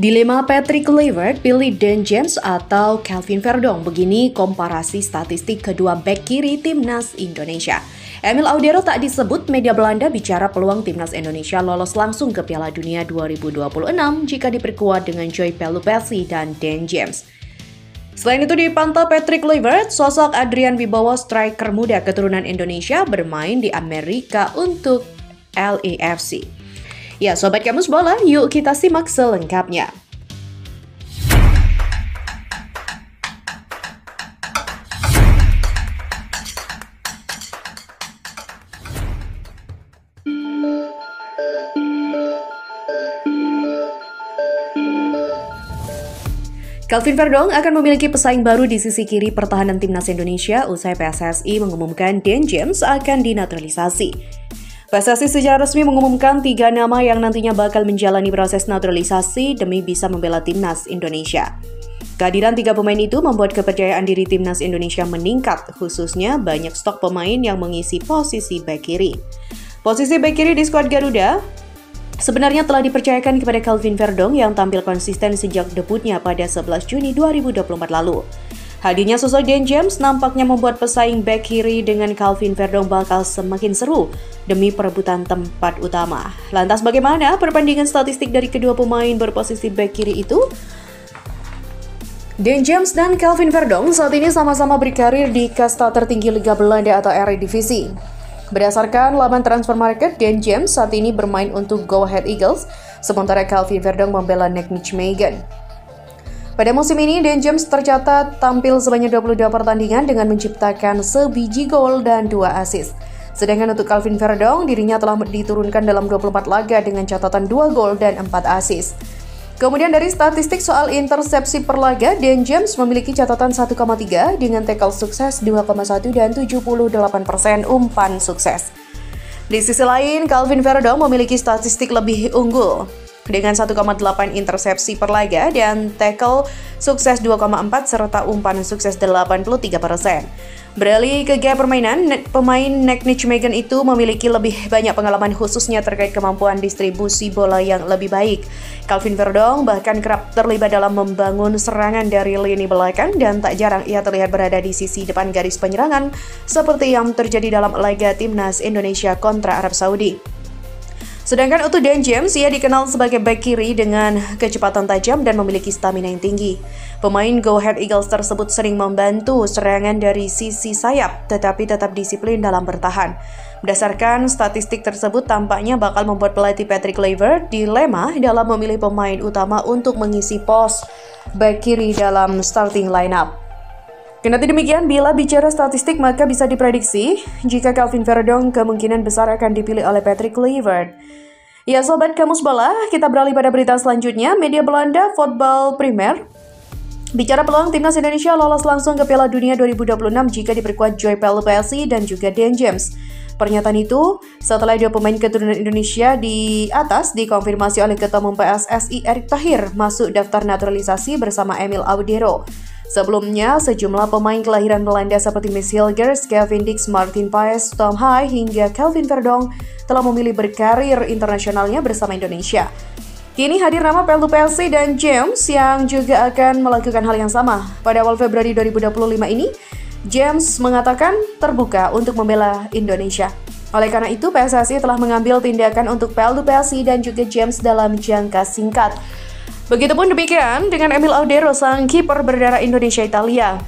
Dilema Patrick Kluivert pilih Dan James atau Calvin Verdong. Begini komparasi statistik kedua bek kiri timnas Indonesia. Emil Audero tak disebut media Belanda bicara peluang timnas Indonesia lolos langsung ke Piala Dunia 2026 jika diperkuat dengan Joy Pelupessy dan Dan James. Selain itu dipantau Patrick Kluivert, sosok Adrian Wibowo striker muda keturunan Indonesia bermain di Amerika untuk LAFC. Ya, Sobat Kamus Bola, yuk kita simak selengkapnya. Calvin Verdong akan memiliki pesaing baru di sisi kiri pertahanan timnas Indonesia usai PSSI mengumumkan Dan James akan dinaturalisasi. PSSI secara resmi mengumumkan 3 nama yang nantinya bakal menjalani proses naturalisasi demi bisa membela timnas Indonesia. Kehadiran 3 pemain itu membuat kepercayaan diri timnas Indonesia meningkat, khususnya banyak stok pemain yang mengisi posisi bek kiri. Posisi bek kiri di skuad Garuda sebenarnya telah dipercayakan kepada Calvin Verdong yang tampil konsisten sejak debutnya pada 11 Juni 2024 lalu. Hadirnya sosok Dan James nampaknya membuat pesaing bek kiri dengan Calvin Verdong bakal semakin seru demi perebutan tempat utama. Lantas bagaimana perbandingan statistik dari kedua pemain berposisi bek kiri itu? Dan James dan Calvin Verdong saat ini sama-sama berkarir di kasta tertinggi Liga Belanda atau Eredivisie. Berdasarkan laman transfer market, Dan James saat ini bermain untuk Go Ahead Eagles, sementara Calvin Verdong membela Nijmegen. Pada musim ini, Dan James tercatat tampil sebanyak 22 pertandingan dengan menciptakan sebiji gol dan 2 assist. Sedangkan untuk Calvin Verdong, dirinya telah diturunkan dalam 24 laga dengan catatan 2 gol dan 4 assist. Kemudian dari statistik soal intersepsi per laga, Dan James memiliki catatan 1,3 dengan tackle sukses 2,1 dan 78% umpan sukses. Di sisi lain, Calvin Verdong memiliki statistik lebih unggul dengan 1,8 intersepsi per laga dan tackle sukses 2,4 serta umpan sukses 83%. Beralih ke gaya permainan, pemain Nijmegen itu memiliki lebih banyak pengalaman khususnya terkait kemampuan distribusi bola yang lebih baik. Calvin Verdong bahkan kerap terlibat dalam membangun serangan dari lini belakang dan tak jarang ia terlihat berada di sisi depan garis penyerangan seperti yang terjadi dalam laga timnas Indonesia kontra Arab Saudi. Sedangkan untuk Dan James, ia dikenal sebagai bek kiri dengan kecepatan tajam dan memiliki stamina yang tinggi. Pemain Go Ahead Eagles tersebut sering membantu serangan dari sisi sayap, tetapi tetap disiplin dalam bertahan. Berdasarkan statistik tersebut, tampaknya bakal membuat pelatih Patrick Kluivert dilema dalam memilih pemain utama untuk mengisi pos bek kiri dalam starting lineup. Kendati demikian, bila bicara statistik maka bisa diprediksi jika Calvin Verdong kemungkinan besar akan dipilih oleh Patrick Kluivert. Ya Sobat Kamus Bola, kita beralih pada berita selanjutnya. Media Belanda Voetbal Primer bicara peluang timnas Indonesia lolos langsung ke Piala Dunia 2026 jika diperkuat Joy Pelupessy dan juga Dan James. Pernyataan itu setelah 2 pemain keturunan Indonesia di atas dikonfirmasi oleh Ketua Umum PSSI Erick Thohir masuk daftar naturalisasi bersama Emil Audero. Sebelumnya, sejumlah pemain kelahiran Belanda seperti Miss Hilgers, Gavin Dix, Martin Paes, Tom Hai, hingga Calvin Verdong telah memilih berkarir internasionalnya bersama Indonesia. Kini hadir nama Pelupessy dan James yang juga akan melakukan hal yang sama. Pada awal Februari 2025 ini, James mengatakan terbuka untuk membela Indonesia. Oleh karena itu, PSSI telah mengambil tindakan untuk Pelupessy dan juga James dalam jangka singkat. Begitupun demikian dengan Emil Audero, sang kiper berdarah Indonesia-Italia.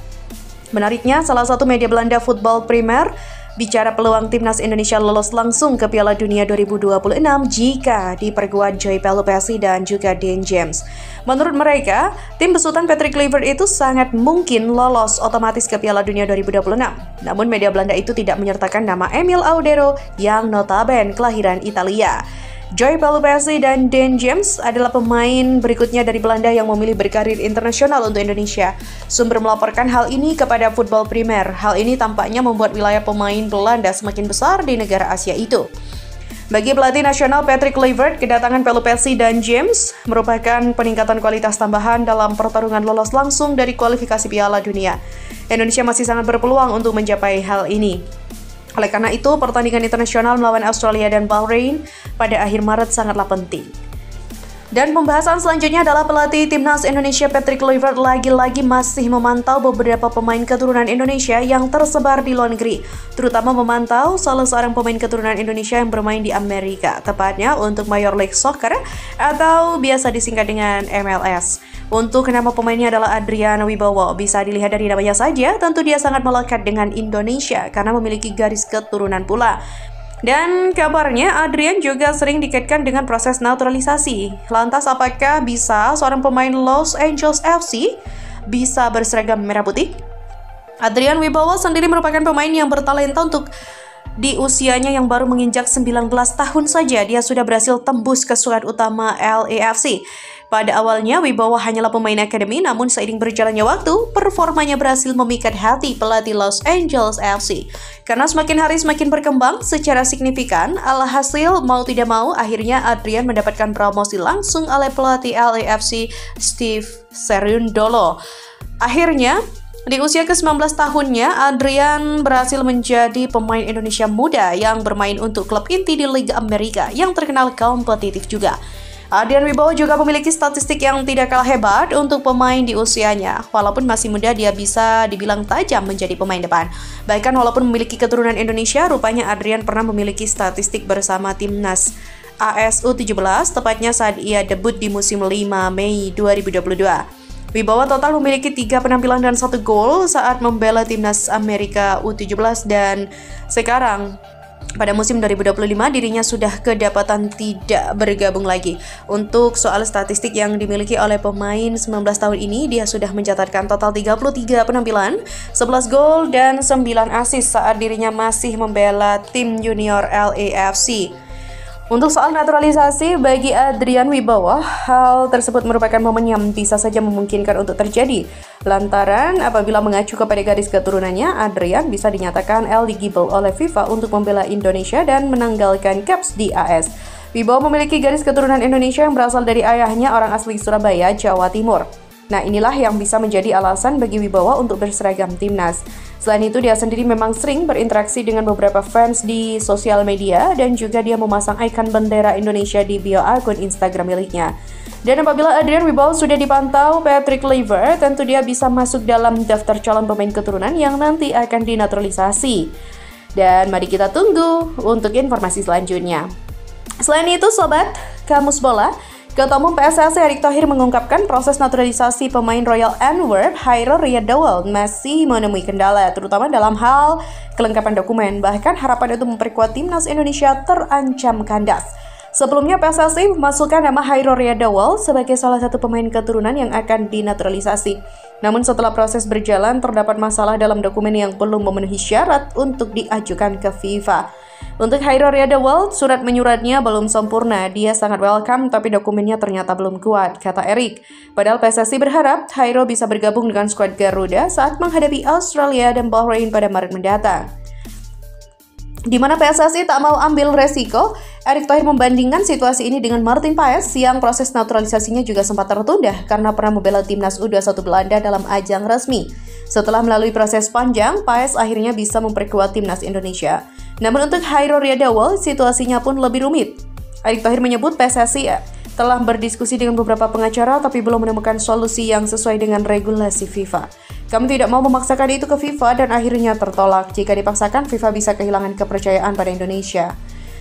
Menariknya, salah satu media Belanda Voetbal Primer bicara peluang timnas Indonesia lolos langsung ke Piala Dunia 2026 jika diperkuat Joy Pelupessy dan juga Dan James. Menurut mereka, tim besutan Patrick Kluivert itu sangat mungkin lolos otomatis ke Piala Dunia 2026. Namun media Belanda itu tidak menyertakan nama Emil Audero yang notabene kelahiran Italia. Joy Pelupessy dan Dan James adalah pemain berikutnya dari Belanda yang memilih berkarir internasional untuk Indonesia. Sumber melaporkan hal ini kepada Voetbal Primer. Hal ini tampaknya membuat wilayah pemain Belanda semakin besar di negara Asia itu. Bagi pelatih nasional Patrick Kluivert, kedatangan Pelupessy dan James merupakan peningkatan kualitas tambahan dalam pertarungan lolos langsung dari kualifikasi Piala Dunia. Indonesia masih sangat berpeluang untuk mencapai hal ini. Oleh karena itu, pertandingan internasional melawan Australia dan Bahrain pada akhir Maret sangatlah penting. Dan pembahasan selanjutnya adalah pelatih timnas Indonesia Patrick Kluivert lagi-lagi masih memantau beberapa pemain keturunan Indonesia yang tersebar di luar negeri, terutama memantau salah seorang pemain keturunan Indonesia yang bermain di Amerika, tepatnya untuk Major League Soccer atau biasa disingkat dengan MLS. Untuk nama pemainnya adalah Adrian Wibowo. Bisa dilihat dari namanya saja, tentu dia sangat melekat dengan Indonesia karena memiliki garis keturunan pula. Dan kabarnya Adrian juga sering dikaitkan dengan proses naturalisasi. Lantas apakah bisa seorang pemain Los Angeles FC bisa berseragam merah putih? Adrian Wibowo sendiri merupakan pemain yang bertalenta untuk di usianya yang baru menginjak 19 tahun saja. Dia sudah berhasil tembus ke skuad utama LAFC. Pada awalnya, Wibowo hanyalah pemain akademi, namun seiring berjalannya waktu, performanya berhasil memikat hati pelatih Los Angeles FC. Karena semakin hari semakin berkembang secara signifikan, alhasil mau tidak mau, akhirnya Adrian mendapatkan promosi langsung oleh pelatih LAFC Steve Cherundolo. Akhirnya, di usia ke-19 tahunnya, Adrian berhasil menjadi pemain Indonesia muda yang bermain untuk klub inti di Liga Amerika yang terkenal kompetitif juga. Adrian Wibowo juga memiliki statistik yang tidak kalah hebat untuk pemain di usianya. Walaupun masih muda, dia bisa dibilang tajam menjadi pemain depan. Bahkan walaupun memiliki keturunan Indonesia, rupanya Adrian pernah memiliki statistik bersama timnas AS U17, tepatnya saat ia debut di musim 5 Mei 2022. Wibowo total memiliki 3 penampilan dan 1 gol saat membela timnas Amerika U17 dan sekarang pada musim 2025 dirinya sudah kedapatan tidak bergabung lagi. Untuk soal statistik yang dimiliki oleh pemain 19 tahun ini, dia sudah mencatatkan total 33 penampilan, 11 gol dan 9 assist saat dirinya masih membela tim junior LAFC. Untuk soal naturalisasi bagi Adrian Wibowo, hal tersebut merupakan momen yang bisa saja memungkinkan untuk terjadi. Lantaran apabila mengacu kepada garis keturunannya, Adrian bisa dinyatakan eligible oleh FIFA untuk membela Indonesia dan menanggalkan caps di AS. Wibowo memiliki garis keturunan Indonesia yang berasal dari ayahnya orang asli Surabaya, Jawa Timur. Nah, inilah yang bisa menjadi alasan bagi Wibowo untuk berseragam timnas. Selain itu, dia sendiri memang sering berinteraksi dengan beberapa fans di sosial media dan juga dia memasang ikon bendera Indonesia di bio akun Instagram miliknya. Dan apabila Adrian Wibowo sudah dipantau Patrick Kluivert, tentu dia bisa masuk dalam daftar calon pemain keturunan yang nanti akan dinaturalisasi. Dan mari kita tunggu untuk informasi selanjutnya. Selain itu, Sobat Kamus Bola, Ketua Umum PSSI Erick Thohir mengungkapkan proses naturalisasi pemain Royal Antwerp Hairil Riedewald masih menemui kendala, terutama dalam hal kelengkapan dokumen. Bahkan harapan untuk memperkuat timnas Indonesia terancam kandas. Sebelumnya PSSI memasukkan nama Hairil Riedewald sebagai salah satu pemain keturunan yang akan dinaturalisasi. Namun setelah proses berjalan, terdapat masalah dalam dokumen yang belum memenuhi syarat untuk diajukan ke FIFA. Untuk Hairil Riedewald, surat menyuratnya belum sempurna. Dia sangat welcome, tapi dokumennya ternyata belum kuat, kata Erick. Padahal PSSI berharap Hairil bisa bergabung dengan skuad Garuda saat menghadapi Australia dan Bahrain pada Maret mendatang. Di mana PSSI tak mau ambil resiko, Erick Thohir membandingkan situasi ini dengan Martin Paes yang proses naturalisasinya juga sempat tertunda karena pernah membela timnas U21 Belanda dalam ajang resmi. Setelah melalui proses panjang, Paes akhirnya bisa memperkuat timnas Indonesia. Namun untuk Hairil Riedewald, situasinya pun lebih rumit. Erick Thohir menyebut PSSI telah berdiskusi dengan beberapa pengacara tapi belum menemukan solusi yang sesuai dengan regulasi FIFA. Kami tidak mau memaksakan itu ke FIFA dan akhirnya tertolak. Jika dipaksakan, FIFA bisa kehilangan kepercayaan pada Indonesia,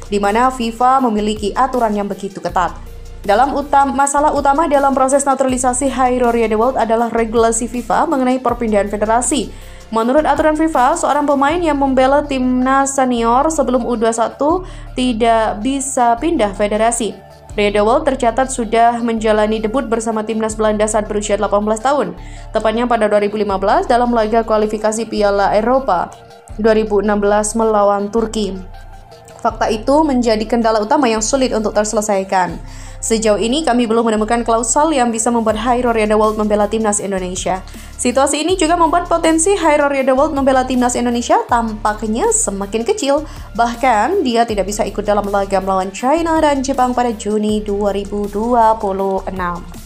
di mana FIFA memiliki aturan yang begitu ketat. Masalah utama dalam proses naturalisasi Hairil Riedewald adalah regulasi FIFA mengenai perpindahan federasi. Menurut aturan FIFA, seorang pemain yang membela timnas senior sebelum U21 tidak bisa pindah federasi. Riedewald tercatat sudah menjalani debut bersama timnas Belanda saat berusia 18 tahun, tepatnya pada 2015 dalam laga kualifikasi Piala Eropa 2016 melawan Turki. Fakta itu menjadi kendala utama yang sulit untuk terselesaikan. Sejauh ini kami belum menemukan klausal yang bisa membuat Hairil Riedewald membela timnas Indonesia. Situasi ini juga membuat potensi Hairil Riedewald membela timnas Indonesia tampaknya semakin kecil. Bahkan dia tidak bisa ikut dalam laga melawan China dan Jepang pada Juni 2026.